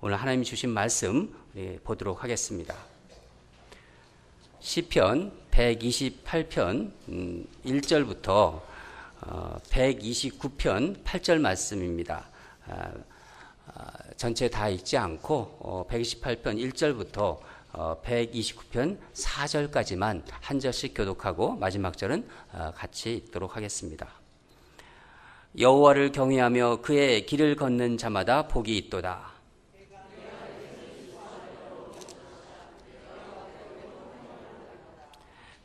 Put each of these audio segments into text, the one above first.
오늘 하나님이 주신 말씀 보도록 하겠습니다. 시편 128편 1절부터 129편 8절 말씀입니다. 전체 다 읽지 않고 128편 1절부터 129편 4절까지만 한 절씩 교독하고 마지막 절은 같이 읽도록 하겠습니다. 여호와를 경외하며 그의 길을 걷는 자마다 복이 있도다.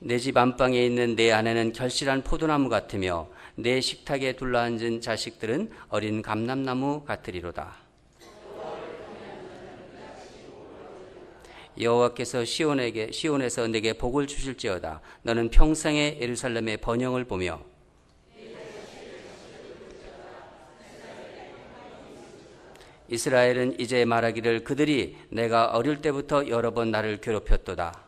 내 집 안방에 있는 내 아내는 결실한 포도나무 같으며 내 식탁에 둘러앉은 자식들은 어린 감람나무 같으리로다. 여호와께서 시온에서 내게 복을 주실지어다. 너는 평생에 예루살렘의 번영을 보며 이스라엘은 이제 말하기를 그들이 내가 어릴 때부터 여러 번 나를 괴롭혔도다.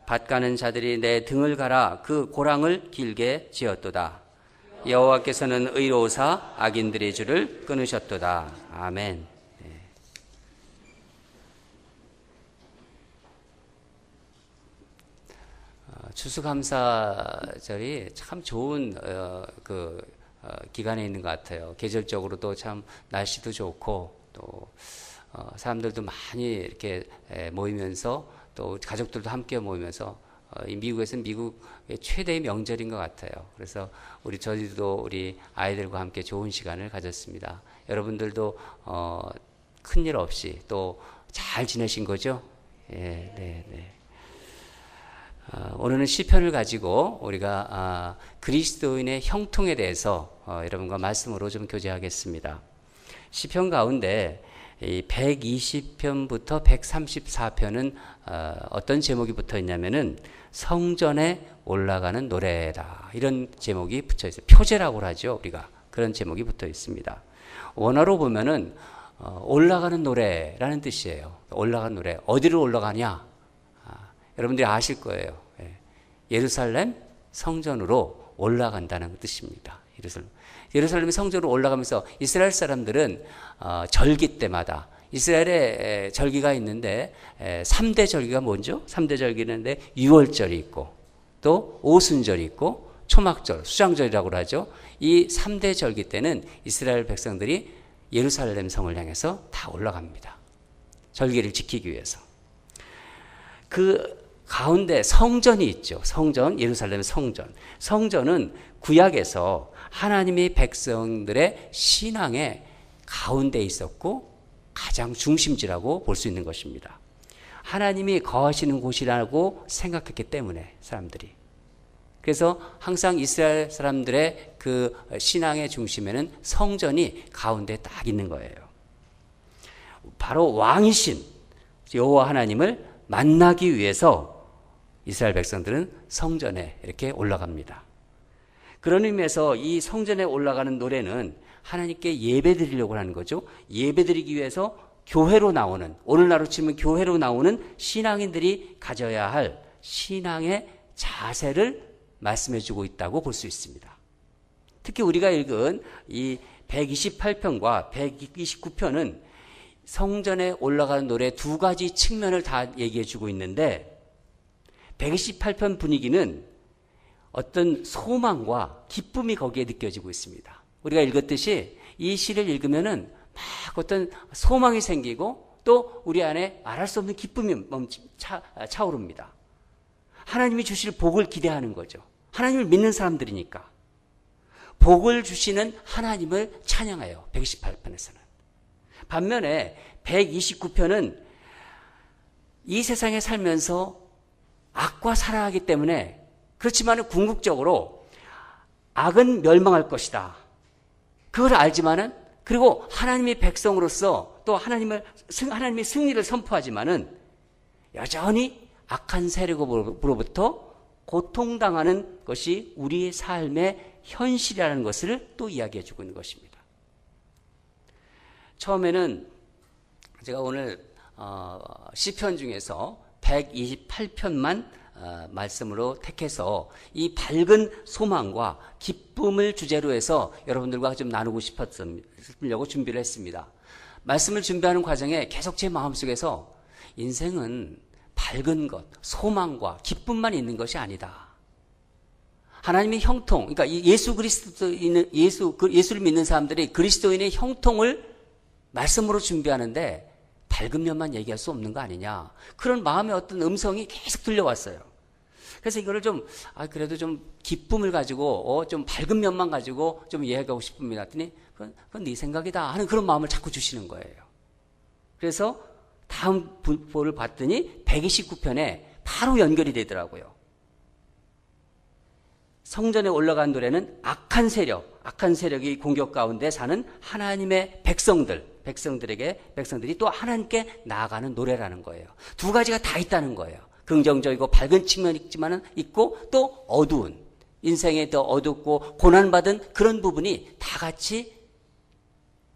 밭 가는 자들이 내 등을 갈아 그 고랑을 길게 지었도다. 여호와께서는 의로우사 악인들의 줄을 끊으셨도다. 아멘. 추수감사절이 참 좋은 기간에 있는 것 같아요. 계절적으로도 참 날씨도 좋고 또 사람들도 많이 이렇게 모이면서 또 가족들도 함께 모이면서 미국에서는 미국의 최대의 명절인 것 같아요. 그래서 저희도 우리 아이들과 함께 좋은 시간을 가졌습니다. 여러분들도 큰일 없이 또 잘 지내신 거죠? 네. 오늘은 시편을 가지고 우리가 그리스도인의 형통에 대해서 여러분과 말씀으로 좀 교제하겠습니다. 시편 가운데 이 120편부터 134편은 어떤 제목이 붙어 있냐면은 성전에 올라가는 노래다. 이런 제목이 붙여 있어요. 표제라고 하죠. 우리가 그런 제목이 붙어 있습니다. 원어로 보면은 올라가는 노래라는 뜻이에요. 올라가는 노래. 어디로 올라가냐? 여러분들이 아실 거예요. 예루살렘 성전으로 올라간다는 뜻입니다. 예루살렘 성전으로 올라가면서 이스라엘 사람들은 절기 때마다 이스라엘에 절기가 있는데 3대 절기가 뭔죠? 3대 절기인데 유월절이 있고 또 오순절이 있고 초막절, 수장절이라고 하죠. 이 3대 절기 때는 이스라엘 백성들이 예루살렘 성을 향해서 다 올라갑니다. 절기를 지키기 위해서. 그 가운데 성전이 있죠. 성전, 예루살렘 성전. 성전은 구약에서 하나님의 백성들의 신앙의 가운데 있었고 가장 중심지라고 볼 수 있는 것입니다. 하나님이 거하시는 곳이라고 생각했기 때문에 사람들이. 그래서 항상 이스라엘 사람들의 그 신앙의 중심에는 성전이 가운데 딱 있는 거예요. 바로 왕이신 여호와 하나님을 만나기 위해서 이스라엘 백성들은 성전에 이렇게 올라갑니다. 그런 의미에서 이 성전에 올라가는 노래는 하나님께 예배드리려고 하는 거죠. 예배드리기 위해서 교회로 나오는, 오늘날로 치면 교회로 나오는 신앙인들이 가져야 할 신앙의 자세를 말씀해주고 있다고 볼 수 있습니다. 특히 우리가 읽은 이 128편과 129편은 성전에 올라가는 노래 두 가지 측면을 다 얘기해주고 있는데 128편 분위기는 어떤 소망과 기쁨이 거기에 느껴지고 있습니다. 우리가 읽었듯이 이 시를 읽으면은 막 어떤 소망이 생기고 또 우리 안에 말할 수 없는 기쁨이 차오릅니다. 하나님이 주실 복을 기대하는 거죠. 하나님을 믿는 사람들이니까. 복을 주시는 하나님을 찬양해요. 128편에서는. 반면에 129편은 이 세상에 살면서 악과 살아가기 때문에 그렇지만 궁극적으로 악은 멸망할 것이다. 그걸 알지만은 그리고 하나님의 백성으로서 또 하나님의 승리를 선포하지만은 여전히 악한 세력으로부터 고통당하는 것이 우리의 삶의 현실이라는 것을 또 이야기해 주고 있는 것입니다. 처음에는 제가 오늘 시편 중에서 128편만 말씀으로 택해서 이 밝은 소망과 기쁨을 주제로 해서 여러분들과 좀 나누고 싶으려고 준비를 했습니다. 말씀을 준비하는 과정에 계속 제 마음속에서 인생은 밝은 것, 소망과 기쁨만 있는 것이 아니다. 하나님의 형통, 그러니까 예수를 믿는 사람들이 그리스도인의 형통을 말씀으로 준비하는데 밝은 면만 얘기할 수 없는 거 아니냐. 그런 마음의 어떤 음성이 계속 들려왔어요. 그래서 이거를 그래도 좀 기쁨을 가지고, 좀 밝은 면만 가지고 좀 이해하고 싶습니다. 했더니, 그건 네 생각이다 하는 그런 마음을 자꾸 주시는 거예요. 그래서 다음 부를 봤더니 129편에 바로 연결이 되더라고요. 성전에 올라간 노래는 악한 세력이 공격 가운데 사는 하나님의 백성들이 또 하나님께 나아가는 노래라는 거예요. 두 가지가 다 있다는 거예요. 긍정적이고 밝은 측면이 있고 또 어두운, 인생에 더 어둡고 고난받은 그런 부분이 다 같이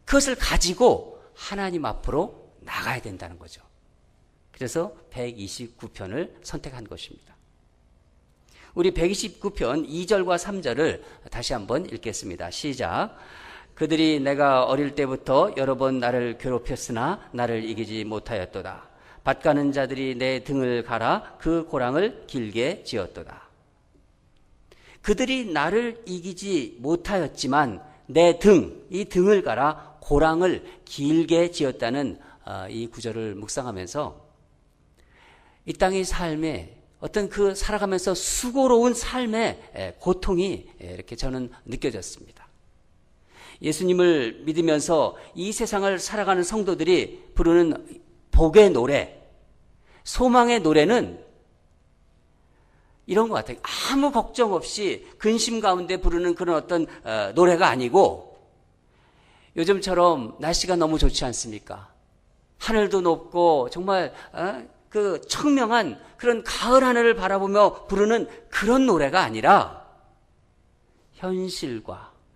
그것을 가지고 하나님 앞으로 나가야 된다는 거죠. 그래서 129편을 선택한 것입니다. 우리 129편 2절과 3절을 다시 한번 읽겠습니다. 시작. 그들이 내가 어릴 때부터 여러 번 나를 괴롭혔으나 나를 이기지 못하였도다. 밭가는 자들이 내 등을 갈아 그 고랑을 길게 지었도다. 그들이 나를 이기지 못하였지만 내 이 등을 갈아 고랑을 길게 지었다는 이 구절을 묵상하면서 이 땅의 삶에 어떤 그 살아가면서 수고로운 삶의 고통이 이렇게 저는 느껴졌습니다. 예수님을 믿으면서 이 세상을 살아가는 성도들이 부르는 복의 노래, 소망의 노래는 이런 것 같아요. 아무 걱정 없이 근심 가운데 부르는 그런 어떤 노래가 아니고 요즘처럼 날씨가 너무 좋지 않습니까? 하늘도 높고 정말 그 청명한 그런 가을 하늘을 바라보며 부르는 그런 노래가 아니라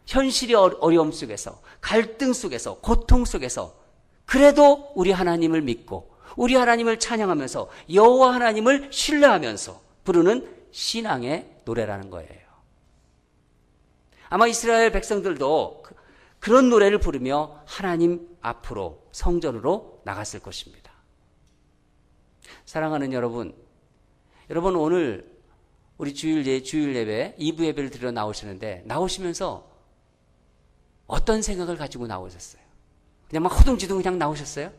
현실의 어려움 속에서, 갈등 속에서, 고통 속에서 그래도 우리 하나님을 믿고 우리 하나님을 찬양하면서 여호와 하나님을 신뢰하면서 부르는 신앙의 노래라는 거예요. 아마 이스라엘 백성들도 그런 노래를 부르며 하나님 앞으로 성전으로 나갔을 것입니다. 사랑하는 여러분 오늘 우리 주일 예배 2부 예배를 드리러 나오시는데 나오시면서 어떤 생각을 가지고 나오셨어요? 그냥 막 허둥지둥 그냥 나오셨어요?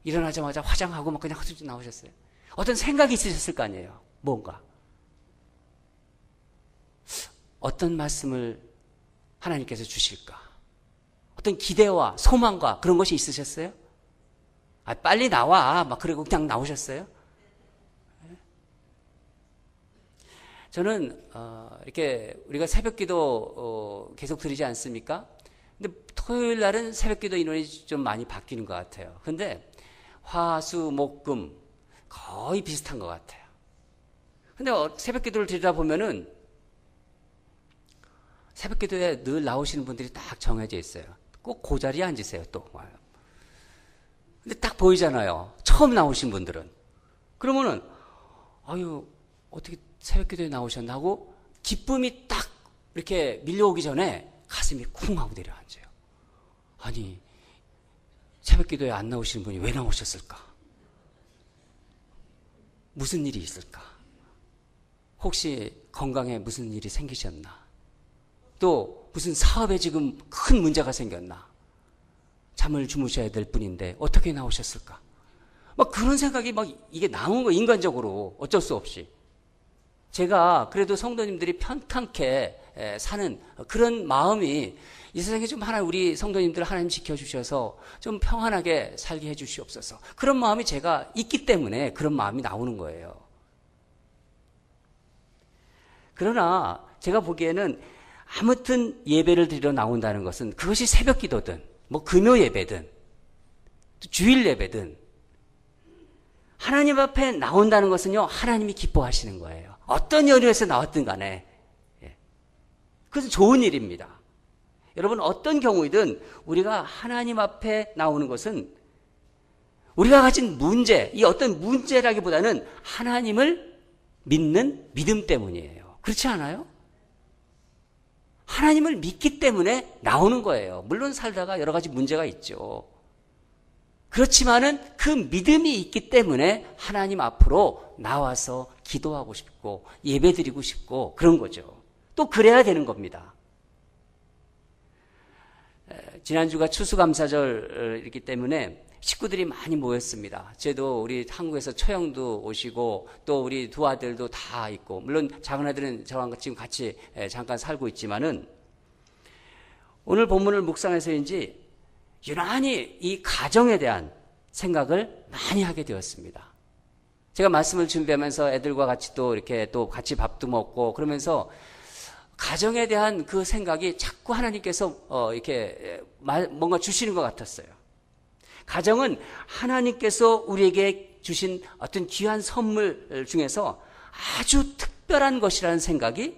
일어나자마자 화장하고 막 그냥 허둥지둥 나오셨어요? 어떤 생각이 있으셨을 거 아니에요? 뭔가 어떤 말씀을 하나님께서 주실까? 어떤 기대와 소망과 그런 것이 있으셨어요? 빨리 나와 막 그러고 그냥 나오셨어요? 저는 이렇게 우리가 새벽기도 계속 드리지 않습니까? 근데 토요일 날은 새벽기도 인원이 좀 많이 바뀌는 것 같아요. 근데 화, 수, 목, 금 거의 비슷한 것 같아요. 근데 새벽기도를 드리다 보면은 새벽기도에 늘 나오시는 분들이 딱 정해져 있어요. 꼭 그 자리에 앉으세요. 또 와요. 근데 딱 보이잖아요. 처음 나오신 분들은. 그러면은 어떻게 새벽기도에 나오셨나 하고 기쁨이 딱 이렇게 밀려오기 전에 가슴이 쿵 하고 내려앉아요. 아니 새벽기도에 안 나오시는 분이 왜 나오셨을까? 무슨 일이 있을까? 혹시 건강에 무슨 일이 생기셨나? 또 무슨 사업에 지금 큰 문제가 생겼나? 잠을 주무셔야 될 뿐인데 어떻게 나오셨을까? 막 그런 생각이 막 이게 나온 거 인간적으로 어쩔 수 없이. 제가 그래도 성도님들이 편찮게 사는 그런 마음이 이 세상에 좀 우리 성도님들 하나님 지켜주셔서 좀 평안하게 살게 해주시옵소서. 그런 마음이 제가 있기 때문에 그런 마음이 나오는 거예요. 그러나 제가 보기에는 아무튼 예배를 드리러 나온다는 것은 그것이 새벽 기도든 금요 예배든 주일 예배든 하나님 앞에 나온다는 것은요 하나님이 기뻐하시는 거예요. 어떤 연유에서 나왔든 간에 그것은 좋은 일입니다. 여러분 어떤 경우이든 우리가 하나님 앞에 나오는 것은 우리가 가진 문제, 이 어떤 문제라기보다는 하나님을 믿는 믿음 때문이에요. 그렇지 않아요? 하나님을 믿기 때문에 나오는 거예요. 물론 살다가 여러 가지 문제가 있죠. 그렇지만은 그 믿음이 있기 때문에 하나님 앞으로 나와서 기도하고 싶고 예배드리고 싶고 그런 거죠. 또 그래야 되는 겁니다. 지난주가 추수감사절이기 때문에 식구들이 많이 모였습니다. 저도 우리 한국에서 처형도 오시고 또 우리 두 아들도 다 있고, 물론 작은 아들은 저랑 지금 같이 잠깐 살고 있지만은 오늘 본문을 묵상해서인지 유난히 이 가정에 대한 생각을 많이 하게 되었습니다. 제가 말씀을 준비하면서 애들과 같이 또 이렇게 또 같이 밥도 먹고 그러면서 가정에 대한 그 생각이 자꾸 하나님께서 이렇게 뭔가 주시는 것 같았어요. 가정은 하나님께서 우리에게 주신 어떤 귀한 선물 중에서 아주 특별한 것이라는 생각이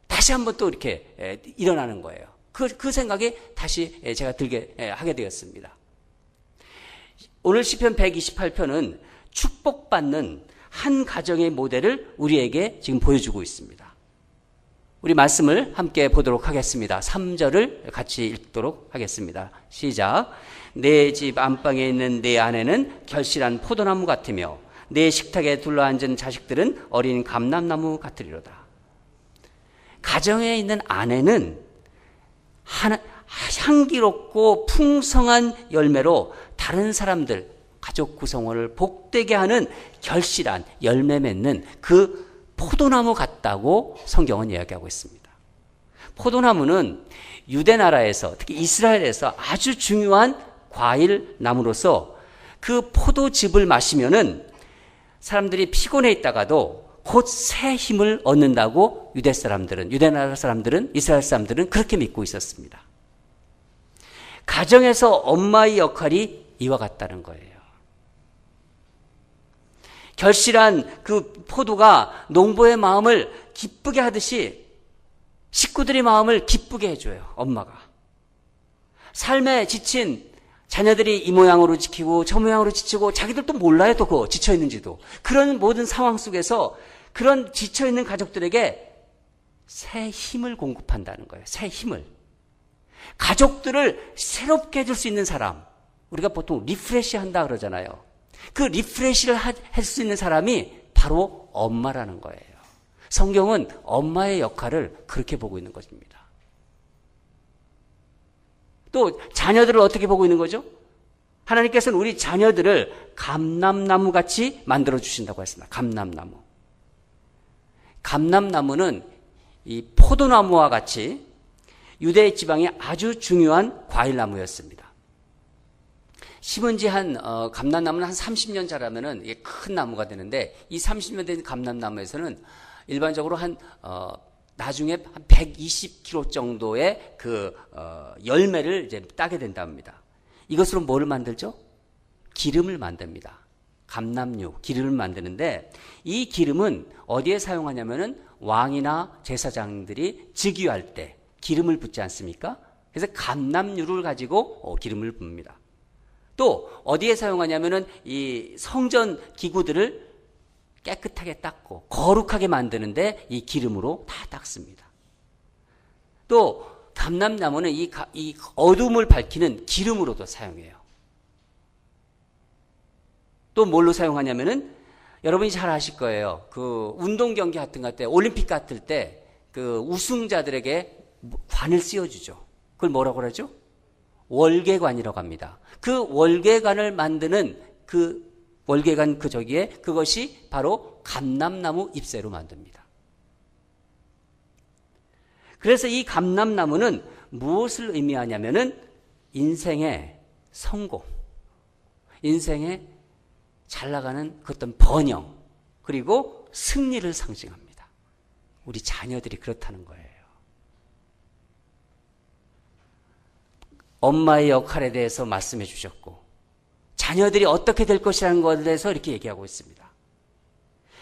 다시 한번 또 이렇게 일어나는 거예요. 그 생각이 다시 제가 들게 하게 되었습니다. 오늘 시편 128편은 축복받는 한 가정의 모델을 우리에게 지금 보여주고 있습니다. 우리 말씀을 함께 보도록 하겠습니다. 3절을 같이 읽도록 하겠습니다. 시작. 내 집 안방에 있는 내 아내는 결실한 포도나무 같으며 내 식탁에 둘러앉은 자식들은 어린 감람나무 같으리로다. 가정에 있는 아내는 향기롭고 풍성한 열매로 다른 사람들, 가족 구성원을 복되게 하는 결실한 열매 맺는 그 포도나무 같다고 성경은 이야기하고 있습니다. 포도나무는 유대 나라에서, 특히 이스라엘에서 아주 중요한 과일 나무로서 그 포도즙을 마시면은 사람들이 피곤해 있다가도 곧 새 힘을 얻는다고 유대 나라 사람들은, 이스라엘 사람들은 그렇게 믿고 있었습니다. 가정에서 엄마의 역할이 이와 같다는 거예요. 결실한 그 포도가 농부의 마음을 기쁘게 하듯이 식구들의 마음을 기쁘게 해줘요. 엄마가. 삶에 지친 자녀들이 이 모양으로 지키고 저 모양으로 지치고 자기들도 몰라요. 또 그거 지쳐있는지도. 그런 모든 상황 속에서 그런 지쳐있는 가족들에게 새 힘을 공급한다는 거예요. 새 힘을. 가족들을 새롭게 해줄 수 있는 사람. 우리가 보통 리프레시 한다 그러잖아요. 그 리프레시를 할 수 있는 사람이 바로 엄마라는 거예요. 성경은 엄마의 역할을 그렇게 보고 있는 것입니다. 또 자녀들을 어떻게 보고 있는 거죠? 하나님께서는 우리 자녀들을 감람나무 같이 만들어 주신다고 했습니다. 감람나무. 감람나무는 이 포도나무와 같이 유대 지방의 아주 중요한 과일나무였습니다. 심은 지 감람나무는 한 30년 자라면은 이게 큰 나무가 되는데, 이 30년 된 감람나무에서는 일반적으로 나중에 한 120kg 정도의 열매를 이제 따게 된답니다. 이것으로 뭐를 만들죠? 기름을 만듭니다. 감람류, 기름을 만드는데, 이 기름은 어디에 사용하냐면은 왕이나 제사장들이 즉위할 때 기름을 붓지 않습니까? 그래서 감람류를 가지고 기름을 붓습니다. 또 어디에 사용하냐면은 이 성전 기구들을 깨끗하게 닦고 거룩하게 만드는데 이 기름으로 다 닦습니다. 또 감람나무는 이 어둠을 밝히는 기름으로도 사용해요. 또 뭘로 사용하냐면은 여러분이 잘 아실 거예요. 그 운동 경기 같은 거 할 때, 올림픽 같을 때 그 우승자들에게 관을 씌워주죠. 그걸 뭐라고 그러죠? 월계관이라고 합니다. 그 월계관을 만드는 그 월계관 그것이 바로 감람나무 잎새로 만듭니다. 그래서 이 감람나무는 무엇을 의미하냐면은 인생의 성공, 인생의 잘 나가는 그 어떤 번영, 그리고 승리를 상징합니다. 우리 자녀들이 그렇다는 거예요. 엄마의 역할에 대해서 말씀해 주셨고, 자녀들이 어떻게 될 것이라는 것에 대해서 이렇게 얘기하고 있습니다.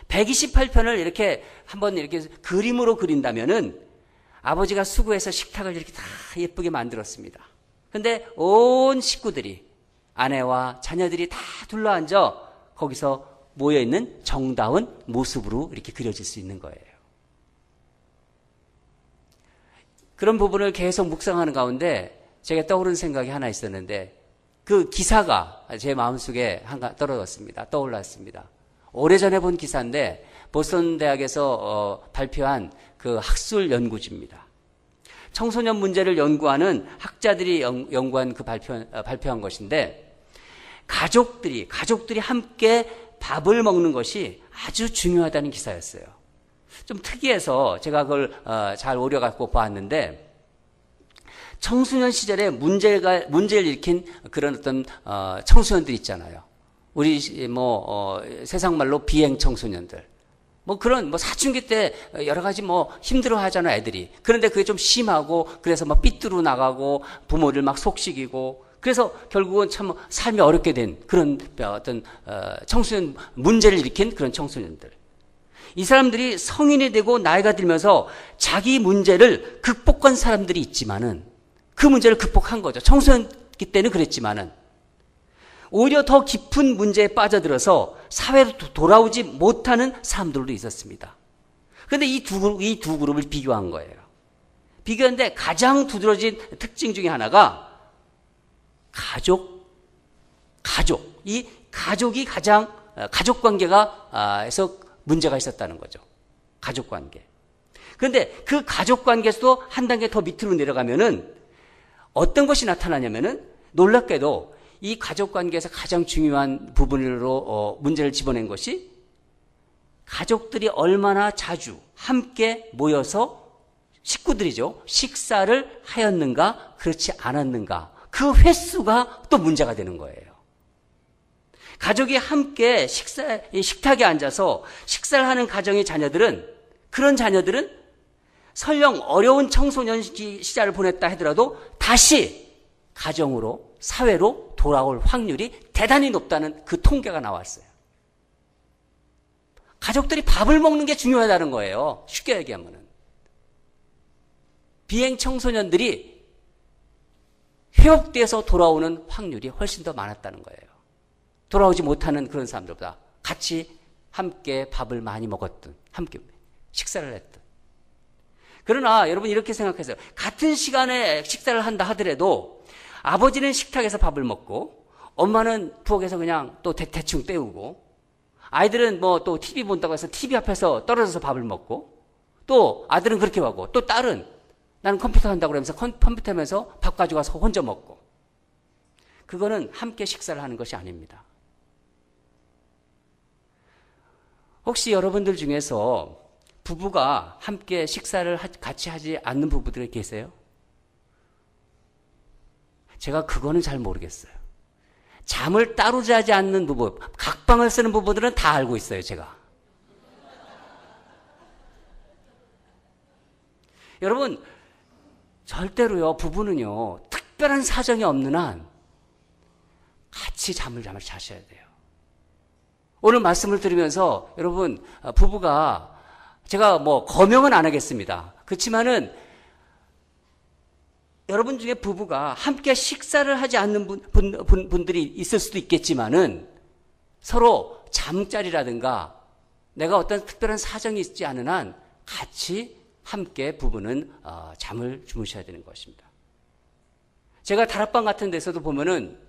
128편을 이렇게 한번 이렇게 그림으로 그린다면은 아버지가 수고해서 식탁을 이렇게 다 예쁘게 만들었습니다. 근데 온 식구들이, 아내와 자녀들이 다 둘러앉아 거기서 모여있는 정다운 모습으로 이렇게 그려질 수 있는 거예요. 그런 부분을 계속 묵상하는 가운데 제가 떠오른 생각이 하나 있었는데 그 기사가 제 마음속에 떠올랐습니다. 오래전에 본 기사인데 보스턴 대학에서 발표한 그 학술 연구지입니다. 청소년 문제를 연구하는 학자들이 연구한 그 발표한 것인데 가족들이 함께 밥을 먹는 것이 아주 중요하다는 기사였어요. 좀 특이해서 제가 그걸 잘 오려갖고 보았는데 청소년 시절에 문제를 일으킨 그런 어떤 청소년들 있잖아요. 우리 세상 말로 비행 청소년들. 그런 사춘기 때 여러 가지 힘들어 하잖아, 애들이. 그런데 그게 좀 심하고 그래서 삐뚤어 나가고 부모를 막 속식이고 그래서 결국은 참 삶이 어렵게 된 그런 어떤 청소년 문제를 일으킨 그런 청소년들. 이 사람들이 성인이 되고 나이가 들면서 자기 문제를 극복한 사람들이 있지만은 그 문제를 극복한 거죠. 청소년기 때는 그랬지만은 오히려 더 깊은 문제에 빠져들어서 사회로 돌아오지 못하는 사람들도 있었습니다. 그런데 이 두 그룹을 비교한 거예요. 비교했는데 가장 두드러진 특징 중에 하나가 이 가족이 가장 가족 관계가 에서 문제가 있었다는 거죠. 가족 관계. 그런데 그 가족 관계에서도 한 단계 더 밑으로 내려가면은 어떤 것이 나타나냐면은 놀랍게도 이 가족 관계에서 가장 중요한 부분으로 문제를 집어낸 것이 가족들이 얼마나 자주 함께 모여서 식구들이죠. 식사를 하였는가 그렇지 않았는가 그 횟수가 또 문제가 되는 거예요. 가족이 함께 식탁에 앉아서 식사를 하는 가정의 그런 자녀들은 설령 어려운 청소년 시절을 보냈다 하더라도 다시 가정으로 사회로 돌아올 확률이 대단히 높다는 그 통계가 나왔어요. 가족들이 밥을 먹는 게 중요하다는 거예요. 쉽게 얘기하면은. 비행 청소년들이 회복돼서 돌아오는 확률이 훨씬 더 많았다는 거예요. 돌아오지 못하는 그런 사람들보다 같이 함께 밥을 많이 먹었든 함께 식사를 했든. 그러나 여러분 이렇게 생각해서요. 같은 시간에 식사를 한다 하더라도 아버지는 식탁에서 밥을 먹고 엄마는 부엌에서 그냥 또 대충 때우고 아이들은 또 TV 본다고 해서 TV 앞에서 떨어져서 밥을 먹고 또 아들은 그렇게 하고 또 딸은 나는 컴퓨터 한다고 그러면서 컴퓨터 하면서 밥 가져가서 혼자 먹고 그거는 함께 식사를 하는 것이 아닙니다. 혹시 여러분들 중에서 부부가 함께 식사를 같이 하지 않는 부부들이 계세요? 제가 그거는 잘 모르겠어요. 잠을 따로 자지 않는 부부, 각방을 쓰는 부부들은 다 알고 있어요, 제가. 여러분, 절대로요, 부부는요, 특별한 사정이 없는 한 같이 잠을 자셔야 돼요. 오늘 말씀을 들으면서 여러분, 부부가 제가 거명은 안 하겠습니다. 그렇지만은 여러분 중에 부부가 함께 식사를 하지 않는 분들이 있을 수도 있겠지만은 서로 잠자리라든가 내가 어떤 특별한 사정이 있지 않은 한 같이 함께 부부는 잠을 주무셔야 되는 것입니다. 제가 다락방 같은 데서도 보면은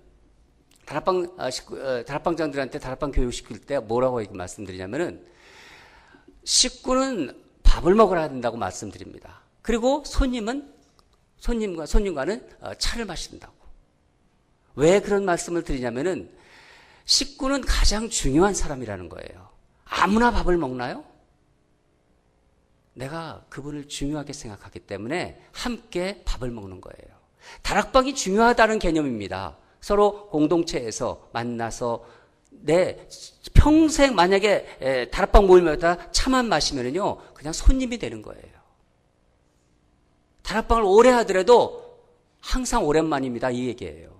다락방장들한테 다락방 교육 시킬 때 뭐라고 말씀드리냐면은 식구는 밥을 먹어야 된다고 말씀드립니다. 그리고 손님과는 차를 마신다고. 왜 그런 말씀을 드리냐면은 식구는 가장 중요한 사람이라는 거예요. 아무나 밥을 먹나요? 내가 그분을 중요하게 생각하기 때문에 함께 밥을 먹는 거예요. 다락방이 중요하다는 개념입니다. 서로 공동체에서 만나서 내 평생 만약에 다락방 모임마다 차만 마시면은요 그냥 손님이 되는 거예요. 다락방을 오래 하더라도 항상 오랜만입니다 이 얘기예요.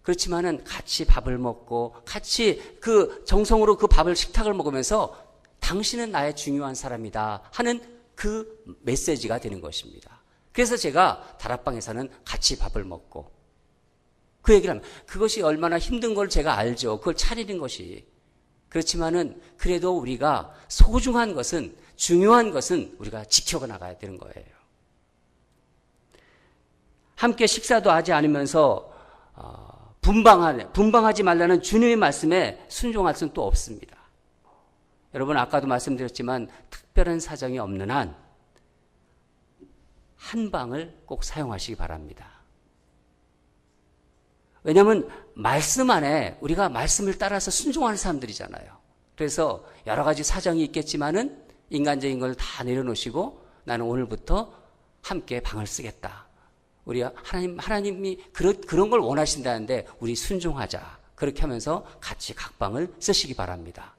그렇지만은 같이 밥을 먹고 같이 그 정성으로 그 밥을 식탁을 먹으면서 당신은 나의 중요한 사람이다 하는 그 메시지가 되는 것입니다. 그래서 제가 다락방에서는 같이 밥을 먹고 그 얘기를 하면 그것이 얼마나 힘든 걸 제가 알죠. 그걸 차리는 것이. 그렇지만은 그래도 우리가 소중한 것은, 중요한 것은 우리가 지켜 나가야 되는 거예요. 함께 식사도 하지 않으면서 분방하지 말라는 주님의 말씀에 순종할 수는 또 없습니다. 여러분, 아까도 말씀드렸지만 특별한 사정이 없는 한 한방을 꼭 사용하시기 바랍니다. 왜냐하면 말씀 안에 우리가 말씀을 따라서 순종하는 사람들이잖아요. 그래서 여러 가지 사정이 있겠지만은 인간적인 걸 다 내려놓으시고 나는 오늘부터 함께 방을 쓰겠다. 우리 하나님이 그런 걸 원하신다는데 우리 순종하자. 그렇게 하면서 같이 각 방을 쓰시기 바랍니다.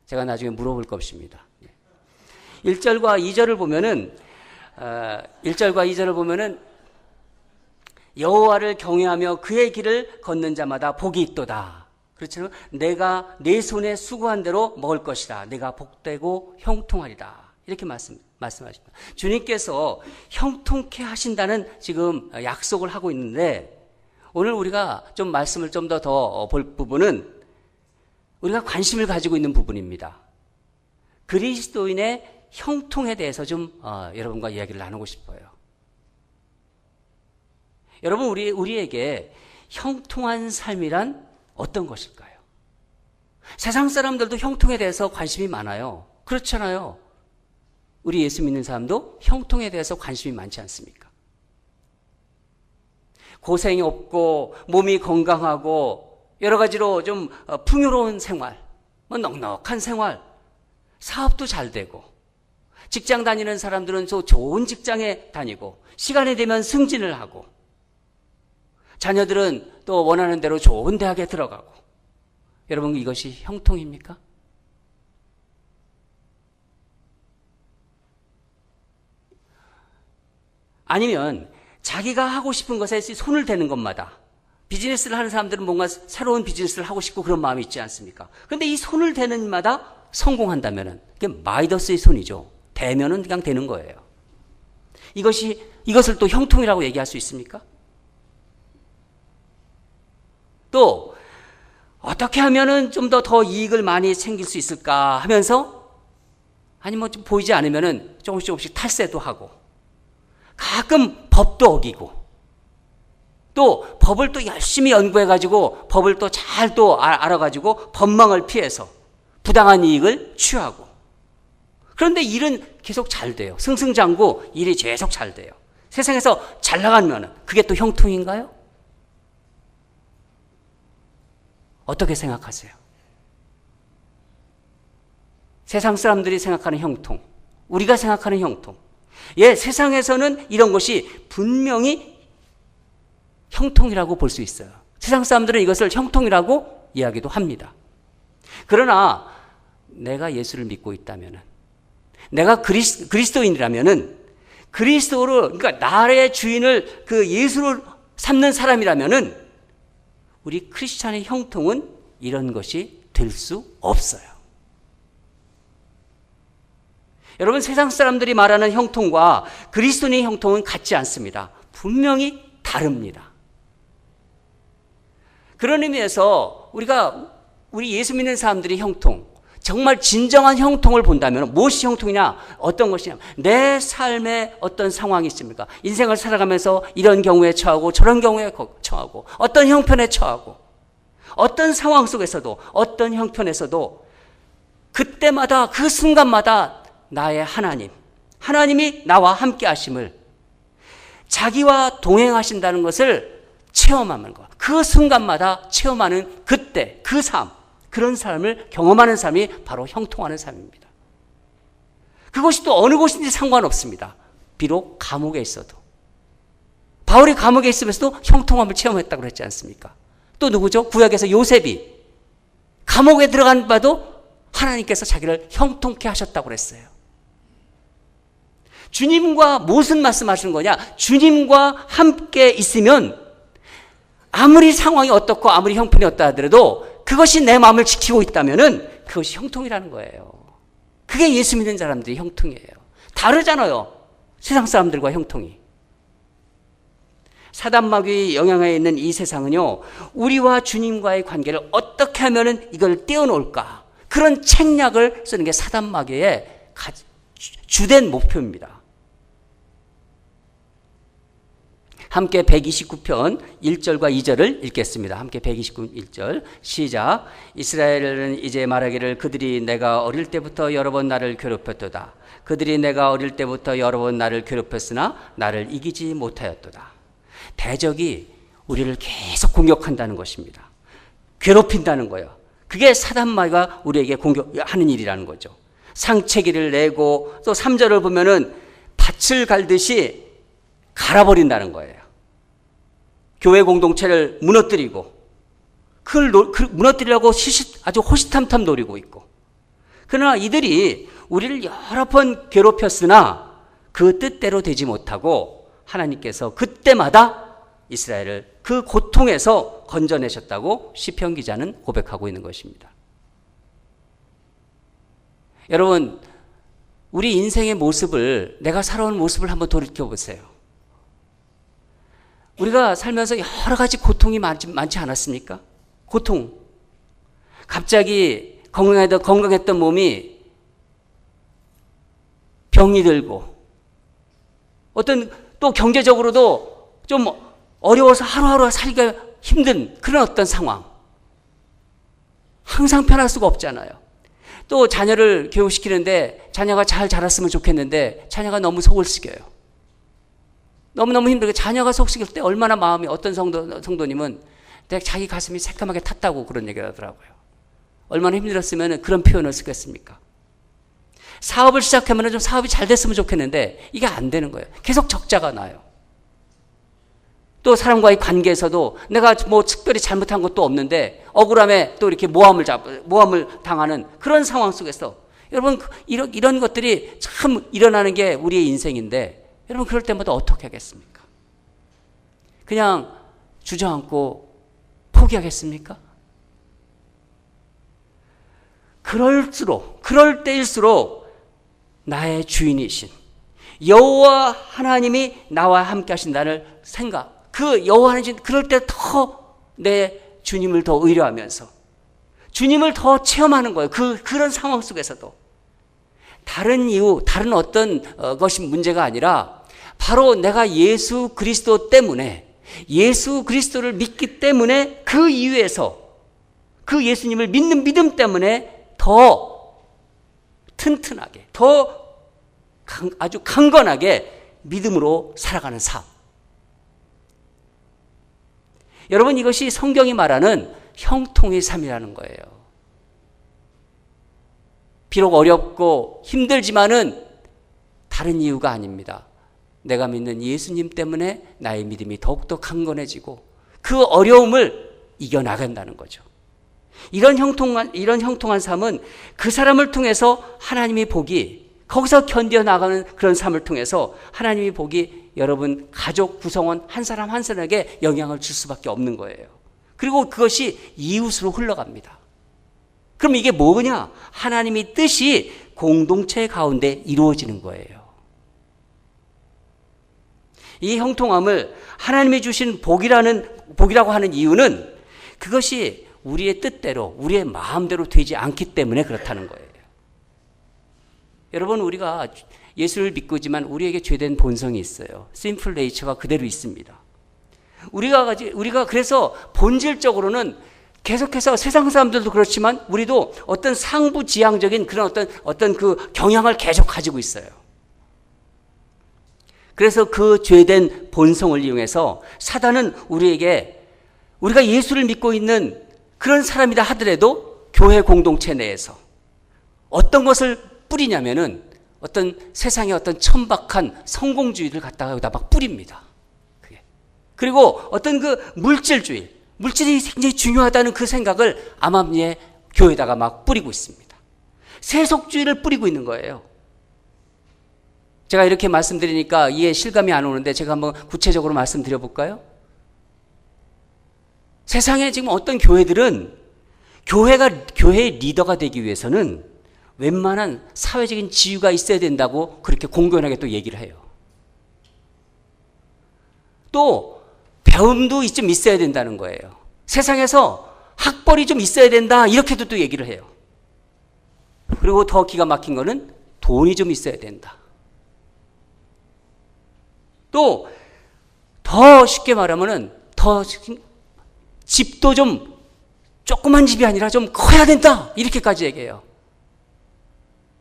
제가 나중에 물어볼 것입니다. 1절과 2절을 보면은 1절과 2절을 보면은 여호와를 경외하며 그의 길을 걷는 자마다 복이 있도다. 그렇죠? 내가 내 손에 수고한 대로 먹을 것이다. 내가 복되고 형통하리다. 이렇게 말씀하십니다. 주님께서 형통케 하신다는 지금 약속을 하고 있는데, 오늘 우리가 좀 말씀을 좀 더 볼 부분은 우리가 관심을 가지고 있는 부분입니다. 그리스도인의 형통에 대해서 좀 여러분과 이야기를 나누고 싶어요. 여러분, 우리에게 형통한 삶이란 어떤 것일까요? 세상 사람들도 형통에 대해서 관심이 많아요. 그렇잖아요. 우리 예수 믿는 사람도 형통에 대해서 관심이 많지 않습니까? 고생이 없고 몸이 건강하고 여러 가지로 좀 풍요로운 생활, 넉넉한 생활, 사업도 잘 되고, 직장 다니는 사람들은 좋은 직장에 다니고, 시간이 되면 승진을 하고, 자녀들은 또 원하는 대로 좋은 대학에 들어가고. 여러분, 이것이 형통입니까? 아니면 자기가 하고 싶은 것에 손을 대는 것마다, 비즈니스를 하는 사람들은 뭔가 새로운 비즈니스를 하고 싶고 그런 마음이 있지 않습니까? 그런데 이 손을 대는 마다 성공한다면은 그게 마이더스의 손이죠. 대면은 그냥 되는 거예요. 이것을 또 형통이라고 얘기할 수 있습니까? 또 어떻게 하면은 좀 더 이익을 많이 챙길 수 있을까 하면서, 아니 뭐 좀 보이지 않으면은 조금씩 탈세도 하고, 가끔 법도 어기고, 또 법을 또 열심히 연구해가지고 법을 또 잘 또 알아가지고 법망을 피해서 부당한 이익을 취하고. 그런데 일은 계속 잘 돼요. 승승장구 일이 계속 잘 돼요. 세상에서 잘 나가면 그게 또 형통인가요? 어떻게 생각하세요? 세상 사람들이 생각하는 형통, 우리가 생각하는 형통. 세상에서는 이런 것이 분명히 형통이라고 볼 수 있어요. 세상 사람들은 이것을 형통이라고 이야기도 합니다. 그러나 내가 예수를 믿고 있다면, 내가 그리스도인이라면, 그리스도를, 그러니까 나의 주인을 그 예수를 삼는 사람이라면, 우리 크리스찬의 형통은 이런 것이 될 수 없어요. 여러분, 세상 사람들이 말하는 형통과 그리스도인의 형통은 같지 않습니다. 분명히 다릅니다. 그런 의미에서 우리 예수 믿는 사람들의 형통, 정말 진정한 형통을 본다면 무엇이 형통이냐? 어떤 것이냐? 내 삶에 어떤 상황이 있습니까? 인생을 살아가면서 이런 경우에 처하고 저런 경우에 처하고, 어떤 형편에 처하고, 어떤 상황 속에서도, 어떤 형편에서도 그때마다, 그 순간마다 나의 하나님이 나와 함께 하심을, 자기와 동행하신다는 것을 체험하는 것, 그 순간마다 체험하는 그때, 그 삶, 그런 삶을 경험하는 삶이 바로 형통하는 삶입니다. 그것이 또 어느 곳인지 상관없습니다. 비록 감옥에 있어도. 바울이 감옥에 있으면서도 형통함을 체험했다고 그랬지 않습니까? 또 누구죠? 구약에서 요셉이 감옥에 들어간 바도 하나님께서 자기를 형통케 하셨다고 그랬어요. 주님과 무슨 말씀하시는 거냐? 주님과 함께 있으면 아무리 상황이 어떻고 아무리 형편이 어떠 하더라도 그것이 내 마음을 지키고 있다면은 그것이 형통이라는 거예요. 그게 예수 믿는 사람들이 형통이에요. 다르잖아요. 세상 사람들과 형통이. 사단마귀의 영향에 있는 이 세상은요, 우리와 주님과의 관계를 어떻게 하면은 이걸 떼어놓을까? 그런 책략을 쓰는 게 사단 마귀의 주된 목표입니다. 함께 129편 1절과 2절을 읽겠습니다. 함께 129편 1절 시작. 이스라엘은 이제 말하기를 그들이 내가 어릴 때부터 여러 번 나를 괴롭혔도다. 그들이 내가 어릴 때부터 여러 번 나를 괴롭혔으나 나를 이기지 못하였도다. 대적이 우리를 계속 공격한다는 것입니다. 괴롭힌다는 거예요. 그게 사단 마귀가 우리에게 공격하는 일이라는 거죠. 상체기를 내고 또 3절을 보면은 밭을 갈듯이 갈아버린다는 거예요. 교회 공동체를 무너뜨리고 그걸 무너뜨리려고 아주 호시탐탐 노리고 있고, 그러나 이들이 우리를 여러 번 괴롭혔으나 그 뜻대로 되지 못하고 하나님께서 그때마다 이스라엘을 그 고통에서 건져내셨다고 시편 기자는 고백하고 있는 것입니다. 여러분, 우리 인생의 모습을, 내가 살아온 모습을 한번 돌이켜보세요. 우리가 살면서 여러 가지 고통이 많지 않았습니까? 고통. 갑자기 건강했던 몸이 병이 들고, 어떤 또 경제적으로도 좀 어려워서 하루하루 살기가 힘든 그런 어떤 상황. 항상 편할 수가 없잖아요. 또 자녀를 교육시키는데 자녀가 잘 자랐으면 좋겠는데 자녀가 너무 속을 썩여요. 너무너무 힘들게 자녀가 속삭일 때 얼마나 마음이, 어떤 성도님은 자기 가슴이 새까맣게 탔다고 그런 얘기를 하더라고요. 얼마나 힘들었으면 그런 표현을 쓰겠습니까? 사업을 시작하면 좀 사업이 잘 됐으면 좋겠는데 이게 안 되는 거예요. 계속 적자가 나요. 또 사람과의 관계에서도 내가 뭐 특별히 잘못한 것도 없는데 억울함에 또 이렇게 모함을 당하는 그런 상황 속에서, 여러분, 이런 것들이 참 일어나는 게 우리의 인생인데, 여러분, 그럴 때마다 어떻게 하겠습니까? 그냥 주저앉고 포기하겠습니까? 그럴 때일수록 나의 주인이신 여호와 하나님이 나와 함께 하신다는 생각, 그 여호와 하나님, 그럴 때 더 내 주님을 더 의뢰하면서 주님을 더 체험하는 거예요. 그런 상황 속에서도. 다른 어떤 것이 문제가 아니라 바로 내가 예수 그리스도 때문에, 예수 그리스도를 믿기 때문에, 그 이유에서 그 예수님을 믿는 믿음 때문에 더 튼튼하게, 더 아주 강건하게 믿음으로 살아가는 삶. 여러분, 이것이 성경이 말하는 형통의 삶이라는 거예요. 비록 어렵고 힘들지만은 다른 이유가 아닙니다. 내가 믿는 예수님 때문에 나의 믿음이 더욱더 강건해지고 그 어려움을 이겨나간다는 거죠. 이런 형통한 삶은 그 사람을 통해서 하나님의 복이, 거기서 견뎌나가는 그런 삶을 통해서 하나님의 복이 여러분 가족 구성원 한 사람 한 사람에게 영향을 줄 수밖에 없는 거예요. 그리고 그것이 이웃으로 흘러갑니다. 그럼 이게 뭐냐? 하나님의 뜻이 공동체 가운데 이루어지는 거예요. 이 형통함을 하나님이 주신 복이라고 하는 이유는 그것이 우리의 뜻대로, 우리의 마음대로 되지 않기 때문에 그렇다는 거예요. 여러분, 우리가 예수를 믿고지만 우리에게 죄된 본성이 있어요. 심플 네이처가 그대로 있습니다. 우리가 그래서 본질적으로는 계속해서 세상 사람들도 그렇지만 우리도 어떤 상부지향적인 그런 어떤 그 경향을 계속 가지고 있어요. 그래서 그 죄된 본성을 이용해서 사단은 우리가 예수를 믿고 있는 그런 사람이라 하더라도 교회 공동체 내에서 어떤 것을 뿌리냐면은 어떤 세상의 어떤 천박한 성공주의를 갖다가 여기다 막 뿌립니다. 그리고 어떤 그 물질이 굉장히 중요하다는 그 생각을 암암리에 교회에다가 막 뿌리고 있습니다. 세속주의를 뿌리고 있는 거예요. 제가 이렇게 말씀드리니까 이해 실감이 안 오는데 제가 한번 구체적으로 말씀드려 볼까요? 세상에 지금 어떤 교회들은 교회의 리더가 되기 위해서는 웬만한 사회적인 지위가 있어야 된다고 그렇게 공공연하게 또 얘기를 해요. 또 배움도 좀 있어야 된다는 거예요. 세상에서 학벌이 좀 있어야 된다, 이렇게도 또 얘기를 해요. 그리고 더 기가 막힌 거는 돈이 좀 있어야 된다. 또 더 쉽게 말하면은 더 집도 좀 조그만 집이 아니라 좀 커야 된다. 이렇게까지 얘기해요.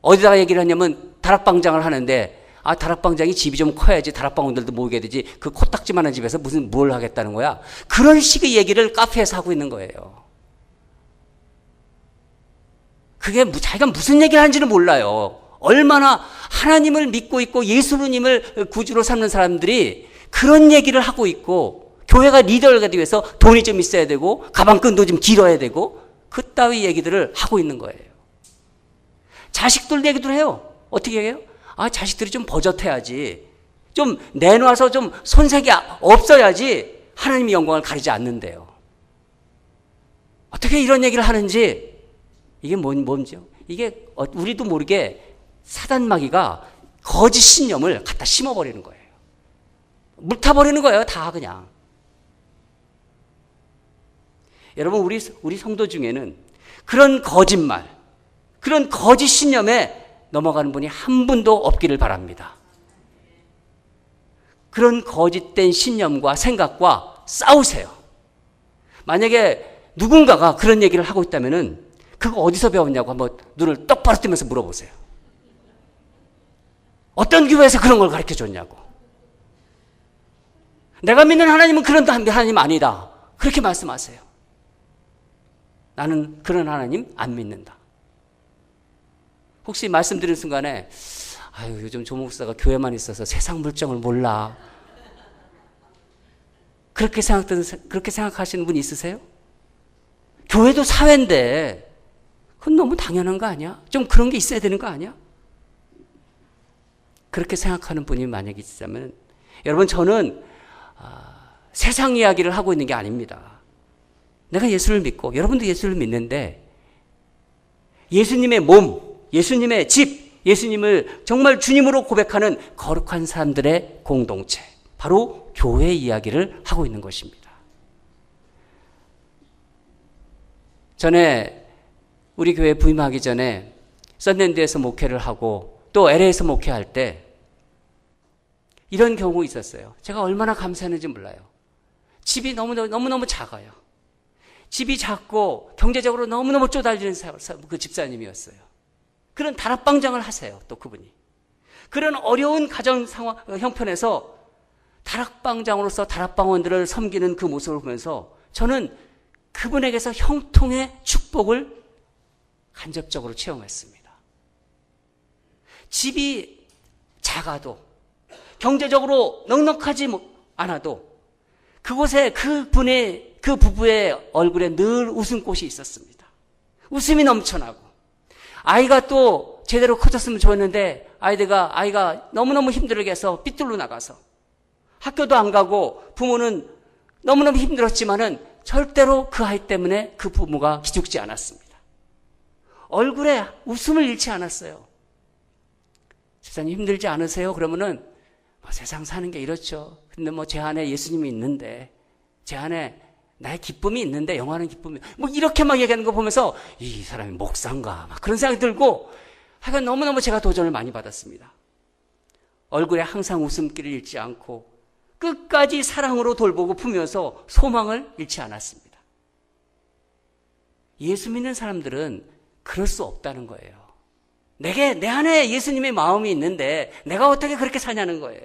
어디다가 얘기를 하냐면 다락방장을 하는데 다락방장이 집이 좀 커야지 다락방원들도 모이게 되지 그 코딱지만한 집에서 무슨 뭘 하겠다는 거야. 그런 식의 얘기를 카페에서 하고 있는 거예요. 그게 자기가 무슨 얘기를 하는지는 몰라요. 얼마나 하나님을 믿고 있고 예수님을 구주로 삼는 사람들이 그런 얘기를 하고 있고 교회가 리더가 되기 위해서 돈이 좀 있어야 되고 가방끈도 좀 길어야 되고 그따위 얘기들을 하고 있는 거예요. 자식들 얘기도 해요. 어떻게 해요? 자식들이 좀 버젓해야지. 좀 내놔서 좀 손색이 없어야지 하나님의 영광을 가리지 않는데요. 어떻게 이런 얘기를 하는지 이게 뭔지요? 이게 우리도 모르게 사단마귀가 거짓 신념을 갖다 심어버리는 거예요. 물타버리는 거예요. 다 그냥. 여러분 우리 성도 중에는 그런 거짓말, 그런 거짓 신념에 넘어가는 분이 한 분도 없기를 바랍니다. 그런 거짓된 신념과 생각과 싸우세요. 만약에 누군가가 그런 얘기를 하고 있다면은 그거 어디서 배웠냐고 한번 눈을 똑바로 뜨면서 물어보세요. 어떤 교회에서 그런 걸 가르쳐 줬냐고. 내가 믿는 하나님은 그런 하나님 아니다. 그렇게 말씀하세요. 나는 그런 하나님 안 믿는다. 혹시 말씀드리는 순간에 요즘 조 목사가 교회만 있어서 세상 물정을 몰라. 그렇게 생각하시는 분 있으세요? 교회도 사회인데 그건 너무 당연한 거 아니야? 좀 그런 게 있어야 되는 거 아니야? 그렇게 생각하는 분이 만약에 있다면 여러분 저는 세상 이야기를 하고 있는 게 아닙니다. 내가 예수를 믿고 여러분도 예수를 믿는데 예수님의 몸, 예수님의 집, 예수님을 정말 주님으로 고백하는 거룩한 사람들의 공동체, 바로 교회 이야기를 하고 있는 것입니다. 전에 우리 교회 부임하기 전에 썬랜드에서 목회를 하고 또 LA에서 목회할 때 이런 경우 있었어요. 제가 얼마나 감사했는지 몰라요. 집이 너무너무 작아요. 집이 작고 경제적으로 너무너무 쪼달리는 그 집사님이었어요. 그런 다락방장을 하세요. 또 그분이. 그런 어려운 가정 상황 형편에서 다락방장으로서 다락방원들을 섬기는 그 모습을 보면서 저는 그분에게서 형통의 축복을 간접적으로 체험했습니다. 집이 작아도 경제적으로 넉넉하지 않아도 그곳에 그 부부의 얼굴에 늘 웃음꽃이 있었습니다. 웃음이 넘쳐나고 아이가 또 제대로 커졌으면 좋았는데 아이가 너무너무 힘들게 해서 삐뚤로 나가서 학교도 안 가고 부모는 너무너무 힘들었지만은 절대로 그 아이 때문에 그 부모가 기죽지 않았습니다. 얼굴에 웃음을 잃지 않았어요. 세상에 힘들지 않으세요? 그러면은 세상 사는 게 이렇죠. 근데 제 안에 예수님이 있는데, 제 안에 나의 기쁨이 있는데, 영원한 기쁨이, 이렇게 막 얘기하는 거 보면서, 이 사람이 목사인가, 막 그런 생각이 들고, 하여간 너무너무 제가 도전을 많이 받았습니다. 얼굴에 항상 웃음기를 잃지 않고, 끝까지 사랑으로 돌보고 품면서 소망을 잃지 않았습니다. 예수 믿는 사람들은 그럴 수 없다는 거예요. 내 안에 예수님의 마음이 있는데 내가 어떻게 그렇게 사냐는 거예요.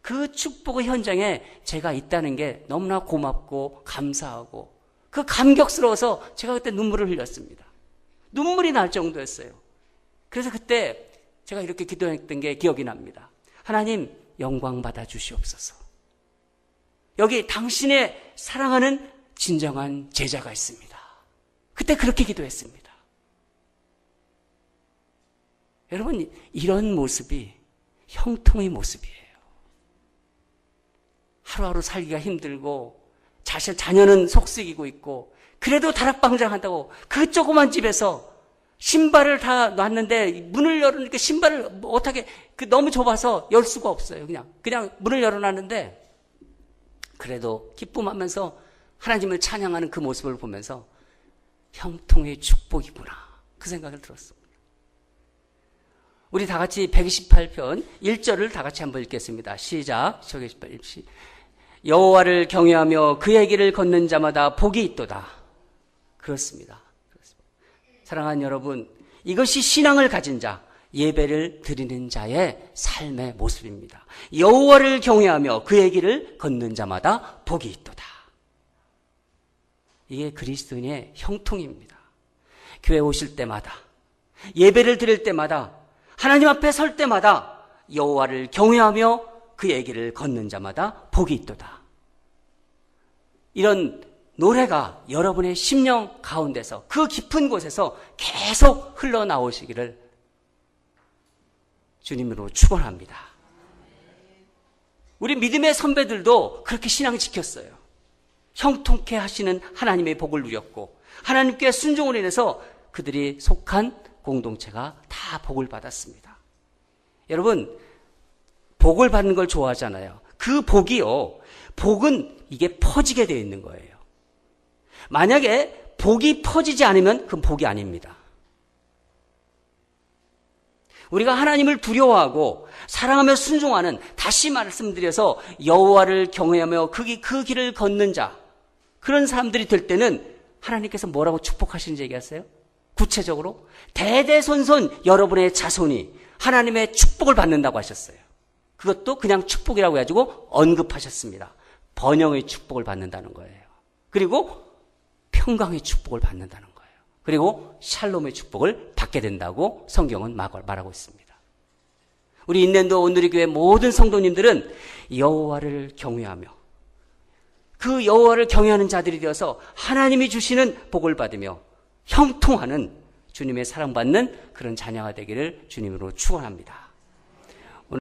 그 축복의 현장에 제가 있다는 게 너무나 고맙고 감사하고 그 감격스러워서 제가 그때 눈물을 흘렸습니다. 눈물이 날 정도였어요. 그래서 그때 제가 이렇게 기도했던 게 기억이 납니다. 하나님 영광 받아 주시옵소서. 여기 당신의 사랑하는 진정한 제자가 있습니다. 그때 그렇게 기도했습니다. 여러분, 이런 모습이 형통의 모습이에요. 하루하루 살기가 힘들고 자녀는 속썩이고 있고 그래도 다락방장한다고 그 조그만 집에서 신발을 다 놨는데 문을 열으니까 신발을 어떻게 너무 좁아서 열 수가 없어요. 그냥 문을 열어놨는데 그래도 기쁨하면서 하나님을 찬양하는 그 모습을 보면서 형통의 축복이구나 그 생각을 들었습니다. 우리 다 같이 128편 1절을 다 같이 한번 읽겠습니다. 시작. 128, 여호와를 경외하며 그의 길을 걷는 자마다 복이 있도다. 그렇습니다. 사랑하는 여러분, 이것이 신앙을 가진 자, 예배를 드리는 자의 삶의 모습입니다. 여호와를 경외하며 그의 길을 걷는 자마다 복이 있도다. 이게 그리스도인의 형통입니다. 교회 오실 때마다, 예배를 드릴 때마다, 하나님 앞에 설 때마다 여호와를 경외하며 그의 길을 걷는 자마다 복이 있도다. 이런 노래가 여러분의 심령 가운데서, 그 깊은 곳에서 계속 흘러나오시기를 주님으로 축원합니다. 우리 믿음의 선배들도 그렇게 신앙 지켰어요. 형통케 하시는 하나님의 복을 누렸고, 하나님께 순종으로 인해서 그들이 속한 공동체가 다 복을 받았습니다. 여러분, 복을 받는 걸 좋아하잖아요. 그 복이요, 복은 이게 퍼지게 되어 있는 거예요. 만약에 복이 퍼지지 않으면 그건 복이 아닙니다. 우리가 하나님을 두려워하고 사랑하며 순종하는, 다시 말씀드려서 여호와를 경외하며 그 길을 걷는 자, 그런 사람들이 될 때는 하나님께서 뭐라고 축복하시는지 얘기하세요? 구체적으로 대대손손 여러분의 자손이 하나님의 축복을 받는다고 하셨어요. 그것도 그냥 축복이라고 해가지고 언급하셨습니다. 번영의 축복을 받는다는 거예요. 그리고 평강의 축복을 받는다는 거예요. 그리고 샬롬의 축복을 받게 된다고 성경은 말하고 있습니다. 우리 인랜도 온누리교회 모든 성도님들은 여호와를 경외하며 그 여호와를 경외하는 자들이 되어서 하나님이 주시는 복을 받으며 형통하는 주님의 사랑받는 그런 자녀가 되기를 주님으로 축원합니다.